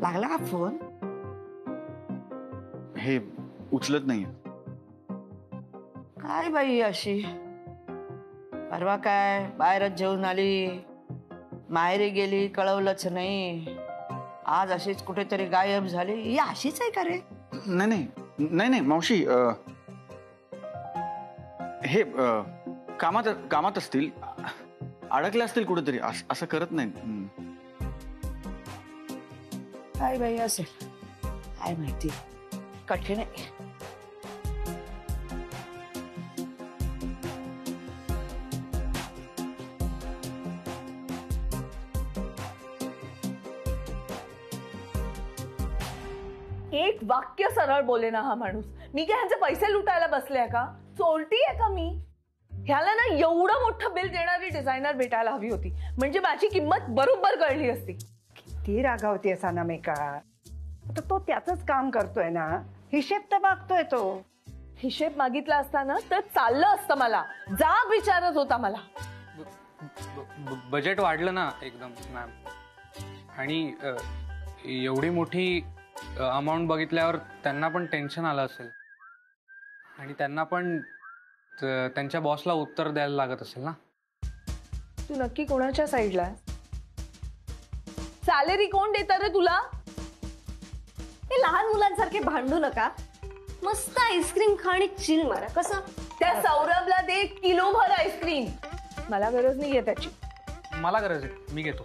लागला का फोन? हे उचलत नाहीये. काय बाई अशी? परवा काय बाहेरच जेवून आली, माहेरी गेली, कळवलंच नाही. आज अशीच कुठेतरी गायब झाली. ही अशीच आहे का रे? नाही नाही नाही नाही मावशी, हे कामात असतील, अडकले असतील कुठेतरी. असं करत नाही. काय बाई असेल, काय माहिती. कठीण आहे. एक वाक्य सरळ बोले ना हा माणूस. मी काय ह्यांचे पैसे लुटायला बसले का? चोरटी आहे का मी? ह्याला ना एवढं मोठं बिल देणारी डिझायनर भेटायला हवी होती, म्हणजे माझी किंमत बरोबर कळली असती. किती रागावतीये अनामिका. आता तो त्याच काम करतोय ना, हिशेब तर मागतोय तो. हिशेब मागितला असताना तर चाललं असतं. मला जाब विचारत होता मला. बजेट वाढलं ना एकदम मॅम, आणि एवढी मोठी अमाऊंट बघितल्यावर त्यांना पण टेन्शन आलं असेल, आणि त्यांना पण त्यांच्या बॉसला उत्तर द्यायला लागत असेल ना. तू नक्की कोणाच्या साईडला? सॅलरी कोण देतं रे तुला? हे लहान मुलांसारखे भांडू नका. मस्त आईस्क्रीम खा आणि चिल मारा. कसं? त्या सौरभला दे किलोभर आईस्क्रीम. मला गरज नाहीये त्याची. मला गरज आहे, मी घेतो.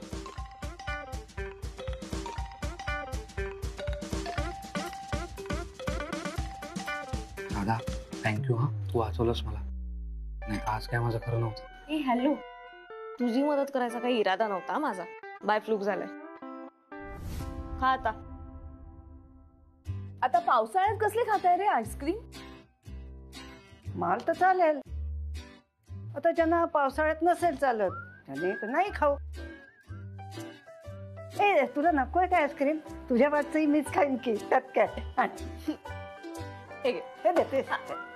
दादा थँक्यू. हा, तू वाचवलंस मला. नाही आज काय माझं खरं नव्हतं. ए हॅलो, तुझी मदत करायचा काही इरादा नव्हता माझा. बाय फ्लूक झालाय. खा आता. आता पावसाळ्यात कसले खाताय रे आईस्क्रीम? माल तर चालेल. आता ज्यांना पावसाळ्यात नसेल चालत त्याने नाही खाऊ. ए तुला नकोय काय आईस्क्रीम? तुझ्या बाजूची मीच खाईन की. त्यात काय. हे देते.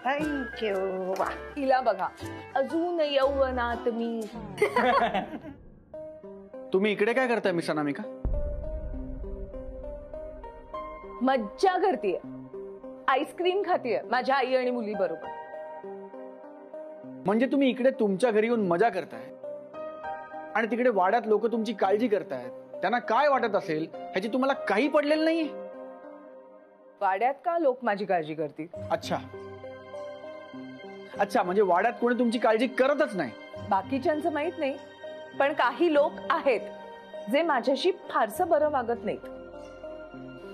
थँक्यू. वा, तिला बघा अजून यौवनात मी. तुम्ही इकडे काय करताय मिस अनामिका? मज्जा करतेय. आईस्क्रीम खातीये माझ्या आई आणि मुली बरोबर. म्हणजे तुम्ही इकडे तुमच्या घरी येऊन मजा करताय, आणि तिकडे वाड्यात लोक तुमची काळजी करतायत. त्यांना काय वाटत असेल ह्याची तुम्हाला काही पडलेलं नाहीये. वाड्यात का लोक माझी काळजी करतील? अच्छा अच्छा, म्हणजे वाड्यात कोणी तुमची काळजी करतच नाही. बाकीच्यांचं माहित नाही, पण काही लोक आहेत जे माझ्याशी फारसं बरं वागत नाहीत.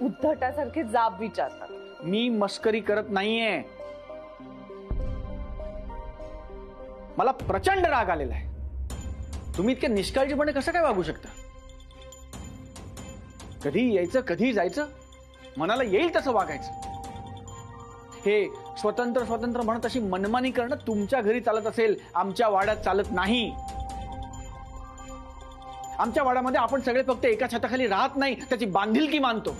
उद्धटासारखे जाब विचारतात. मी मस्करी करत नाहीये. मला प्रचंड राग आलेला आहे. तुम्ही इतके निष्काळजीपणे कसं काय वागू शकता? कधी यायचं कधी जायचं, मनाला येईल तसं वागायचं. हे स्वतंत्र स्वतंत्र म्हणत अशी मनमानी करणं तुमच्या घरी चालत असेल, आमच्या वाड्यात चालत नाही. आमच्या वाड्यामध्ये आपण सगळे फक्त एका छताखाली राहत नाही, त्याची बांधिलकी मानतो.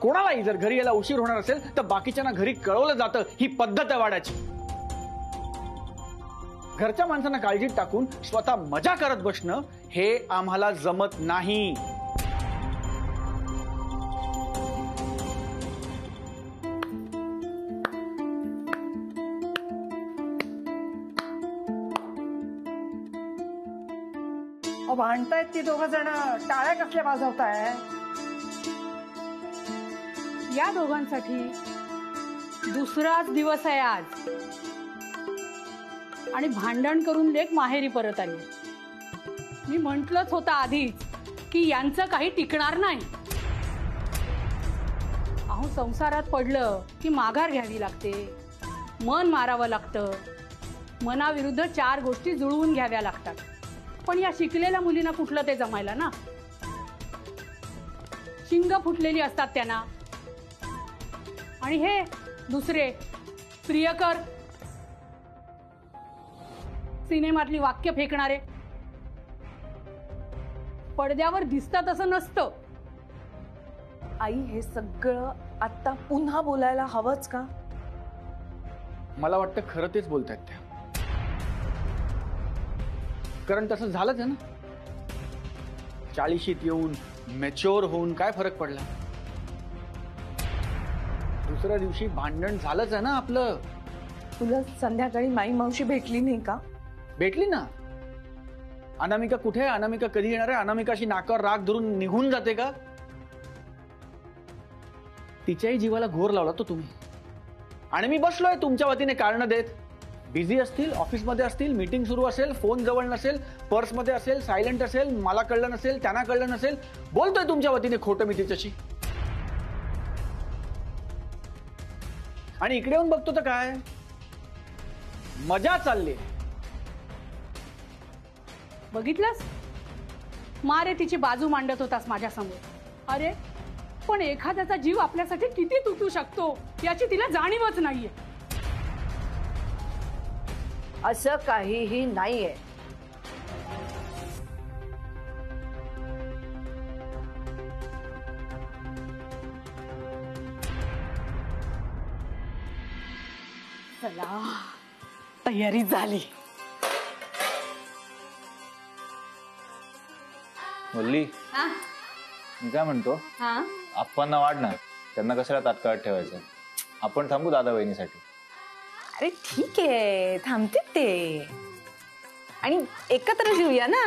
कोणालाही जर घरी यायला उशीर होणार असेल तर बाकीच्यांना घरी कळवलं जातं. ही पद्धत आहे वाड्याची. घरच्या माणसांना काळजीत टाकून स्वतः मजा करत बसणं हे आम्हाला जमत नाही. भांडतायत ती दोघं जण. टाळ्या कसल्या वाजवताय? या दोघांसाठी दुसराच दिवस आहे आज, आणि भांडण करून लेक माहेरी परत आली. मी म्हंटलच होतं आधीच की यांचं काही टिकणार नाही. अहो, संसारात पडलं की माघार घ्यावी लागते, मन मारावं लागतं, मनाविरुद्ध 4 गोष्टी जुळवून घ्याव्या लागतात. पण या शिकलेल्या मुलींना कुठलं ते जमायला ना. शिंग फुटलेली असतात त्यांना. आणि हे दुसरे प्रियकर, सिनेमातली वाक्य फेकणारे. पडद्यावर दिसतात असं नसतं. आई, हे सगळं आता पुन्हा बोलायला हवंच का? मला वाटतं खरं तेच बोलतायत त्या. कारण तसं झालंच आहे ना. 40शीत येऊन मॅच्युअर होऊन काय फरक पडला? दुसऱ्या दिवशी भांडण झालंच आहे ना आपलं. तुला संध्याकाळी माई मावशी भेटली नाही का? भेटली ना. अनामिका कुठे आहे? अनामिका कधी येणार आहे? अनामिकाशी नाकावर राग धरून निघून जाते का? तिच्याही जीवाला घोर लावला तो तुम्ही. आणि मी बसलोय तुमच्या वतीने कारण देत. बिझी असतील, ऑफिसमध्ये असतील, मीटिंग सुरू असेल, फोन जवळ नसेल, पर्समध्ये असेल, सायलेंट असेल, मला कळलं नसेल, त्यांना कळलं नसेल, बोलतोय तुमच्या वतीने खोटं मी तिच्याशी. आणि इकडे येऊन बघतो तर काय मजा चालली. बघितलंस? मारे तिची बाजू मांडत होतास माझ्या समोर. अरे पण एखाद्याचा जीव आपल्यासाठी किती तुटू शकतो याची तिला जाणीवच नाहीये. असं काहीही नाहीये. चला तयारी झाली. वल्ली, मी काय म्हणतो, आप्पांना वाढ ना, त्यांना कशाला तात्काळ ठेवायचं. आपण थांबू दादा वहिनीसाठी. अरे ठीक आहे, थांबते ते. आणि एकत्र जेऊया ना.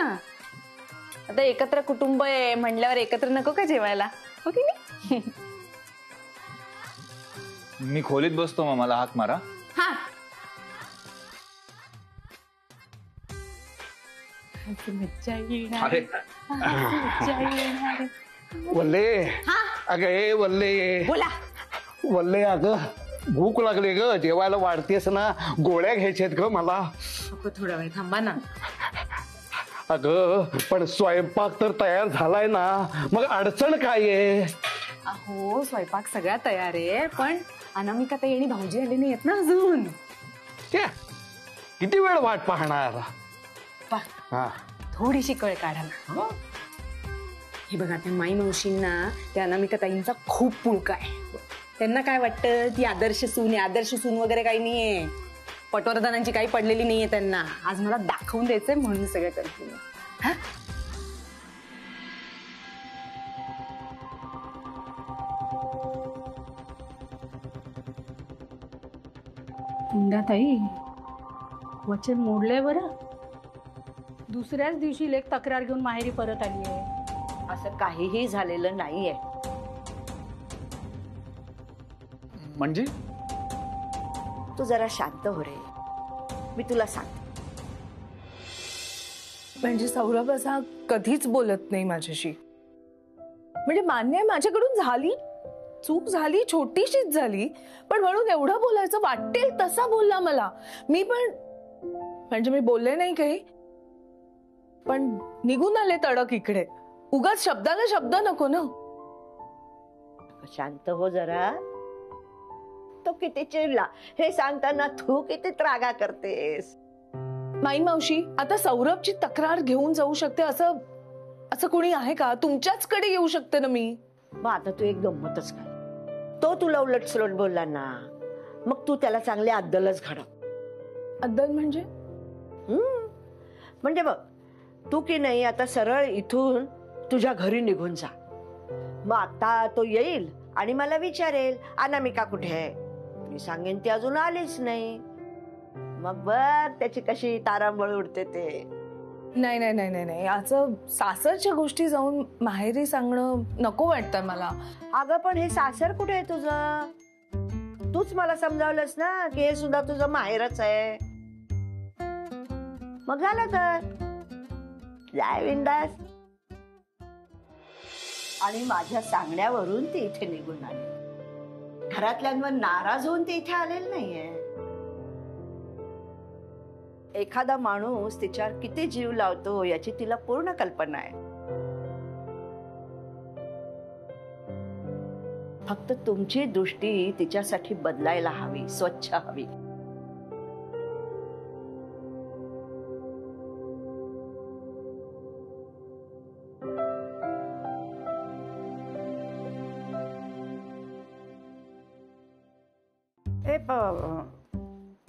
आता एकत्र कुटुंब आहे म्हणल्यावर एकत्र नको का जेवायला, हो की नाही? मी खोलीत बसतो, मग मला हाक मारा. हा मज्जा येणार. अरे मज्जा येणार. वल्ले, अगं ए वल्ले, बोला. वल्ले अगं भूक लागली ग, जेवायला वाढतेस ना, गोळ्या घ्यायच्यात ग मला. थोडा वेळ थांबा ना. अगं पण स्वयंपाक तर तयार झालाय ना, मग अडचण काय आहे? अहो स्वयंपाक सगळा तयार आहे, पण अनामिका ताई आणि भाऊजी आले नाही आहेत ना अजून. किती वेळ वाट पाहणार? हा थोडीशी कळ काढा ना. हे बघा, त्या माई मावशींना त्या अनामिका ताईंचा खूप पुळका आहे. त्यांना काय वाटतं, ती आदर्श सून आहे. आदर्श सून वगैरे काही नाहीये, पटवर्धनांची काही पडलेली नाहीये त्यांना. आज मला दाखवून द्यायचंय म्हणून सगळं करते. ताई वचन मोडलंय बरं. दुसऱ्याच दिवशी लेक तक्रार घेऊन माहेरी परत आली आहे. असं काहीही झालेलं नाहीये. म्हणजे तू जरा शांत हो रे, मी तुला सांगते. म्हणजे सौरभ असा कधीच बोलत नाही माझ्याशी. म्हणजे मान्य आहे माझ्याकडून झाली चूक, झाली छोटीशीच झाली, पण म्हणून एवढं बोलायचं वाटेल तसा बोलला मला. मी पण म्हणजे मी बोलले नाही काही, पण निघून आले तडक इकडे. उगाच शब्दाला शब्द नको ना. शांत हो जरा. तो किती चिडला हे सांगताना तू किती त्रागा करतेस. माई मावशी, आता सौरभची तक्रार घेऊन जाऊ शकते असं असं कोणी आहे का? तुमच्याचकडे येऊ शकते ना मी. मग आता तू एक गंमतच काय, तो तुला उलट सुलट बोलला ना, मग तू त्याला चांगली अद्दलच घडव. अद्दल म्हणजे? म्हणजे बघ, तू की नाही आता सरळ इथून तुझ्या घरी निघून जा. मग आता तो येईल आणि मला विचारेल अनामिका कुठे आहे. मी सांगेन ती अजून आलीच नाही. मग बघ त्याची कशी तारांबळ उडते ते. नाही नाही नाही नाही, असं सासरच्या गोष्टी जाऊन माहेरी सांगणं नको वाटतं मला. अगं पण हे सासर कुठे आहे तुझं? तूच मला समजावलंस ना की हे सुद्धा तुझं माहेरच आहे. मग झालं तर जाय बिंदास. आणि माझ्या सांगण्यावरून ती इथे निघून आली. घरातल्यांवर नाराज होऊन ती इथे आलेली नाहीये. एखादा माणूस तिच्यावर किती जीव लावतो याची तिला पूर्ण कल्पना आहे. फक्त तुमची दृष्टी तिच्यासाठी बदलायला हवी, स्वच्छ हवी.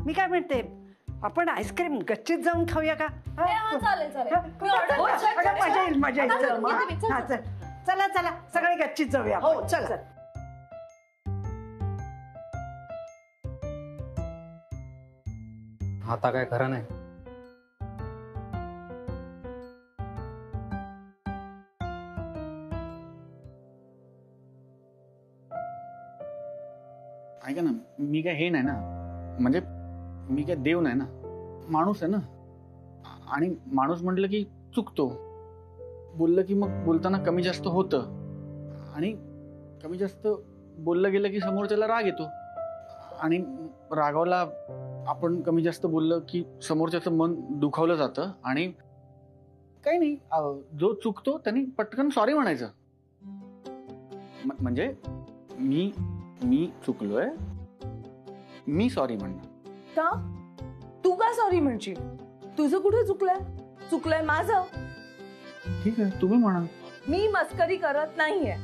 मी काय म्हणते, आपण आईस्क्रीम गच्चीत जाऊन खाऊया का? चालेल चालेल. मजा येईल, मजा येईल. चला चला सगळे गच्चीत जाऊया. हो चला. आता काय खरं नाही. ऐका ना, मी काय हे नाही ना, म्हणजे मी काय देव नाही ना, माणूस आहे ना. आणि माणूस म्हटलं की चुकतो, बोललं की मग बोलताना कमी जास्त होतं, आणि कमी जास्त बोललं गेलं की समोरच्याला राग येतो, आणि रागावला आपण कमी जास्त बोललं की समोरच्याचं मन दुखावलं जातं. आणि काही नाही, जो चुकतो त्यांनी पटकन सॉरी म्हणायचं. म्हणजे मी चुकलोय, मी सॉरी म्हणणार. का तू का सॉरी म्हणशील? तुझं कुठे चुकलंय? चुकलंय माझं. ठीक आहे, तुम्ही म्हणा. मी मस्करी करत नाहीये.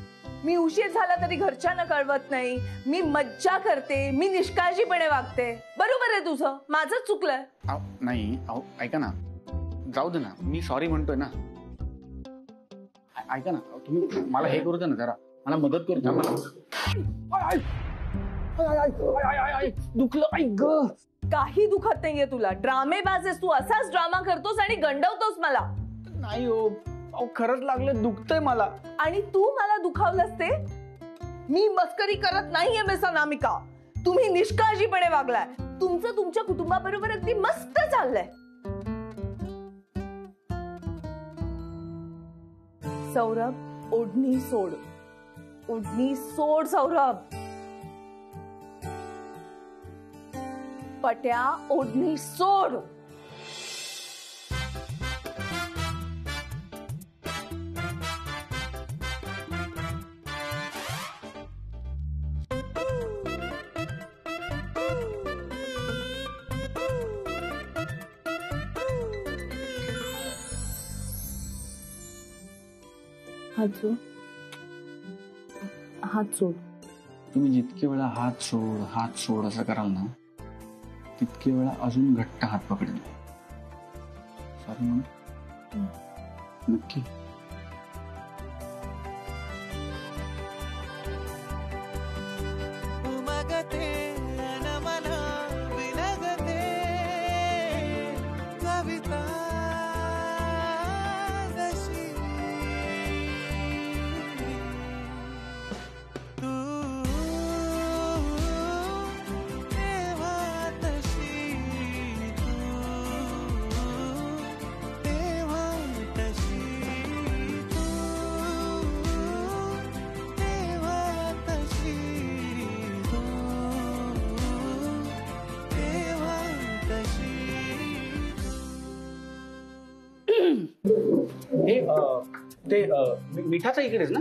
मी उशीर झाला तरी घरच्यांना कळवत नाही. मी मज्जा करते, मी निष्काळजीपणे वागते. बरोबर आहे तुझं, माझंच चुकलंय. नाही ऐका ना, जाऊ दे ना, मी सॉरी म्हणतोय ना. ऐका ना, तुम्ही मला हे करू दे ना, जरा मला मदत करू द्या. दुखलं. ऐक ग, काही दुखत नाहीये तुला. ड्रामेबाज आहेस तू, असाच ड्रामा करतोस आणि गंडवतोस मला. नाही हो, खरंच लागलं, दुखतंय मला. आणि तू मला दुखावलंस ते? मी मस्करी करत नाहीये मिस अनामिका. तुम्ही निष्काळजीपणे वागलाय. तुमचं तुमच्या कुटुंबाबरोबर अगदी मस्त चाललंय. सौरभ, ओढणी सोड. ओढणी सोड सौरभ. पट्या, ओढणी सोड. हात सोड. तुम्ही जितके वेळा हात सोड असं कराल ना, तितके वेळा अजून घट्ट हात पकडेल. सॉरी म्हणून नक्की. ते मिठाचा इकडेच ना.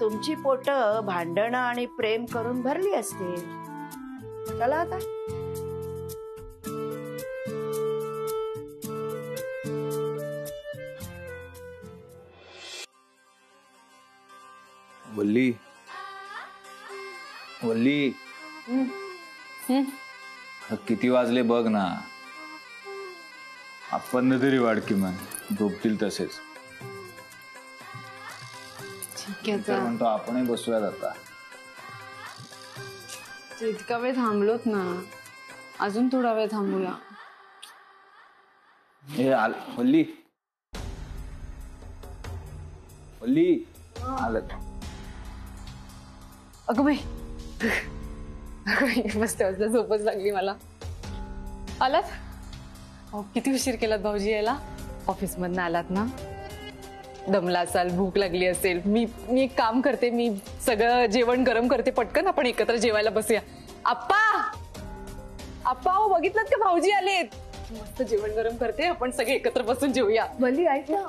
तुमची पोट भांडणं आणि प्रेम करून भरली असतील. चला आता. वल्ली वल्ली, किती वाजले बघ ना. आपण तरी वाढ किमान झोपतील तसेच. म्हणतो आपणही बसूयात आता. इतका वेळ थांबलोत ना, अजून थोडा वेळ थांबूया. हे वल्ली वल्ली आलं. अगं बाई, बसते बसल्या झोपच लागली मला. आलात? किती उशीर केलात भाऊजी यायला? ऑफिस मधनं आलात ना, दमला असाल, भूक लागली असेल. मी एक काम करते, मी सगळं जेवण गरम करते, पटकन आपण एकत्र जेवायला बसूया. आप्पा आप्पा, हो बघितलं का भाऊजी आलेत? मस्त जेवण गरम करते, आपण सगळे एकत्र बसून जेवूया. वल्ली ऐक ना.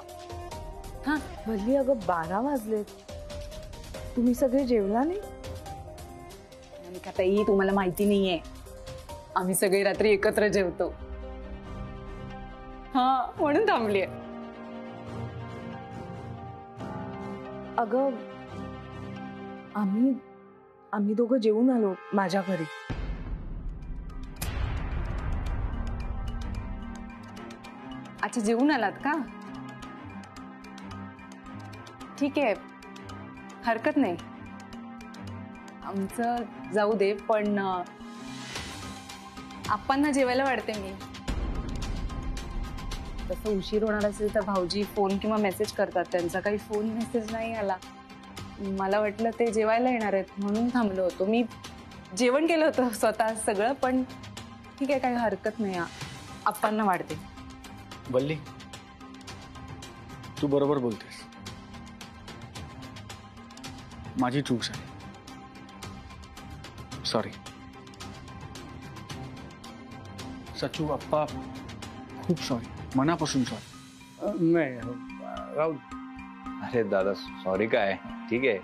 हा वल्ली, अगं 12 वाजलेत, तुम्ही सगळे जेवला नाही? ताई, तुम्हाला माहिती नाहीये, आम्ही सगळे रात्री एकत्र जेवतो. हा, म्हणून थांबलीये. अगं आम्ही दोघं जेवून आलो माझ्या घरी. अच्छा, जेवून आलात का? ठीक आहे, हरकत नाही, आमचं जाऊ दे, पण आप्पांना जेवायला वाढते मी. तसं उशीर होणार असेल तर भाऊजी फोन किंवा मेसेज करतात, त्यांचा काही फोन मेसेज नाही आला. मला वाटलं ते जेवायला येणार आहेत म्हणून थांबलो होतो. मी जेवण केलं होतं स्वतः सगळं, पण ठीक आहे, काही हरकत नाही, आप्पांना वाढते. वल्ली, तू बरोबर बोलतेस, माझी चूक झाली, सॉरी. सचू अप्पा, खूप सॉरी, मनापासून सॉरी. नाही राहुल, अरे दादा सॉरी काय, ठीक आहे.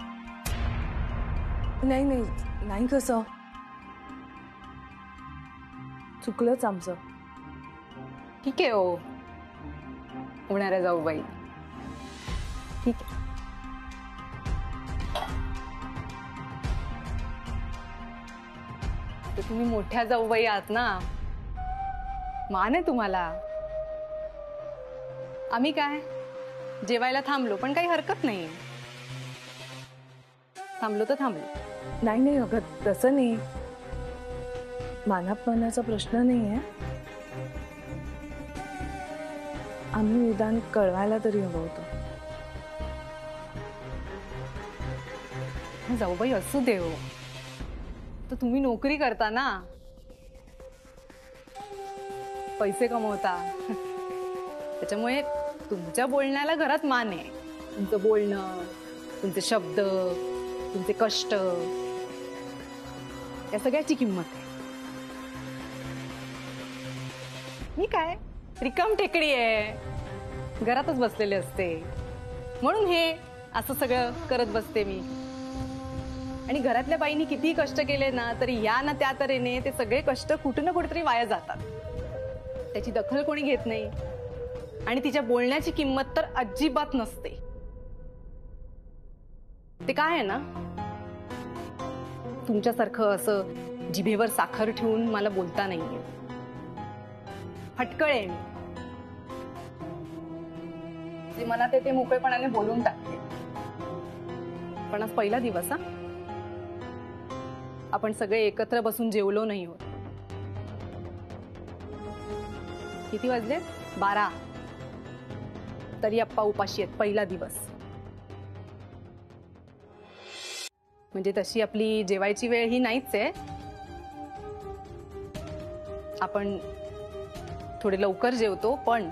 नाही नाही नाही, कसं चुकलंच आमचं. ठीक आहे हो, होणाऱ्या जाऊबाई, ठीक आहे. तर तुम्ही मोठ्या जाऊबाई आहात ना, मान आहे तुम्हाला. आम्ही काय जेवायला थांबलो, पण काही हरकत नाही, थांबलो तर थांबलो. नाही नाही अगं, तसं नाही, मानापमानाचा प्रश्न नाही आहे. आम्ही निदान कळवायला तरी हवं होतं. जाऊबाई असू दे हो, तर तुम्ही नोकरी करता ना, पैसे कमवता, त्याच्यामुळे तुमच्या बोलण्याला घरात मान आहे. तुमचं बोलणं, तुमचे शब्द, तुमचे कष्ट, या सगळ्याची किंमत आहे. मी काय रिकाम टेकडी आहे, घरातच बसलेले असते, म्हणून हे असं सगळं करत बसते मी. आणि घरातल्या बाईंनी कितीही कष्ट केले ना तरी या ना त्या तऱ्हेने ते सगळे कष्ट कुठे ना कुठेतरी वाया जातात. त्याची दखल कोणी घेत नाही आणि तिच्या बोलण्याची किंमत तर अजिबात नसते. ते काय आहे ना, तुमच्यासारखं असं जिभेवर साखर ठेवून मला बोलता नाहीये. फटकळ आहे मी, जे मनात ते मोकळेपणाने बोलून टाकते. पण आज पहिला दिवस, आपण सगळे एकत्र बसून जेवलो नाही होत. किती वाजले? 12. तरी अप्पा उपाशी आहेत. पहिला दिवस म्हणजे तशी आपली जेवायची वेळ ही नाहीच आहे. आपण थोडे लवकर जेवतो, पण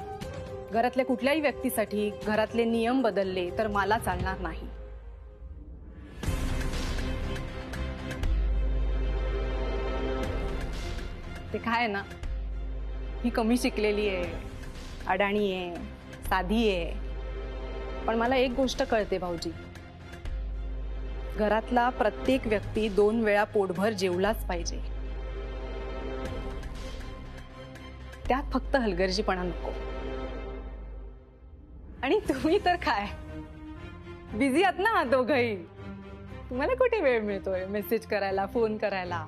घरातल्या कुठल्याही व्यक्तीसाठी घरातले नियम बदलले तर मला चालणार नाही. ते काय आहे ना, ही कमी शिकलेली आहे, अडाणी आहे, साधी आहे, पण मला एक गोष्ट कळते भाऊजी, घरातला प्रत्येक व्यक्ती 2 वेळा पोटभर जेवलाच पाहिजे. त्यात फक्त हलगर्जीपणा नको. आणि तुम्ही तर काय बिझी आहात ना दोघंही, तुम्हाला कुठे वेळ मिळतोय मेसेज करायला, फोन करायला.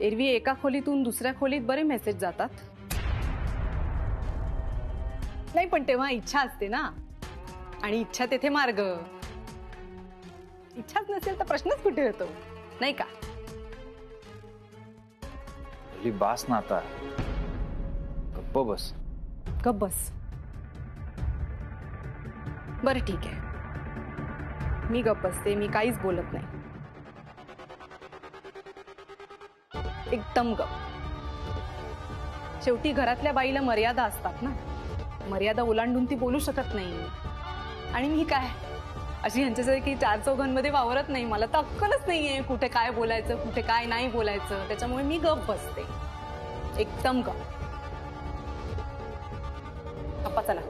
एरवी एका खोलीतून दुसऱ्या खोलीत बरे मेसेज जातात. नाही, पण तेव्हा इच्छा असते ना, आणि इच्छा तेथे मार्ग. इच्छाच नसेल तर प्रश्नच कुठे येतो, नाही का? बास ना आता, गप्प बस. गप्प बस. बरं ठीक आहे, मी गप्प बसते, मी काहीच बोलत नाही, एकदम गप्प. शेवटी घरातल्या बाईला मर्यादा असतात ना, मर्यादा ओलांडून ती बोलू शकत नाही. आणि मी काय अशी ह्यांच्यासारखी 4 चौघांमध्ये वावरत नाही. मला तर अक्कलच नाहीये कुठे काय बोलायचं, कुठे काय नाही बोलायचं. त्याच्यामुळे मी गप्प बसते, एकदम गप्प. अप्पा चला.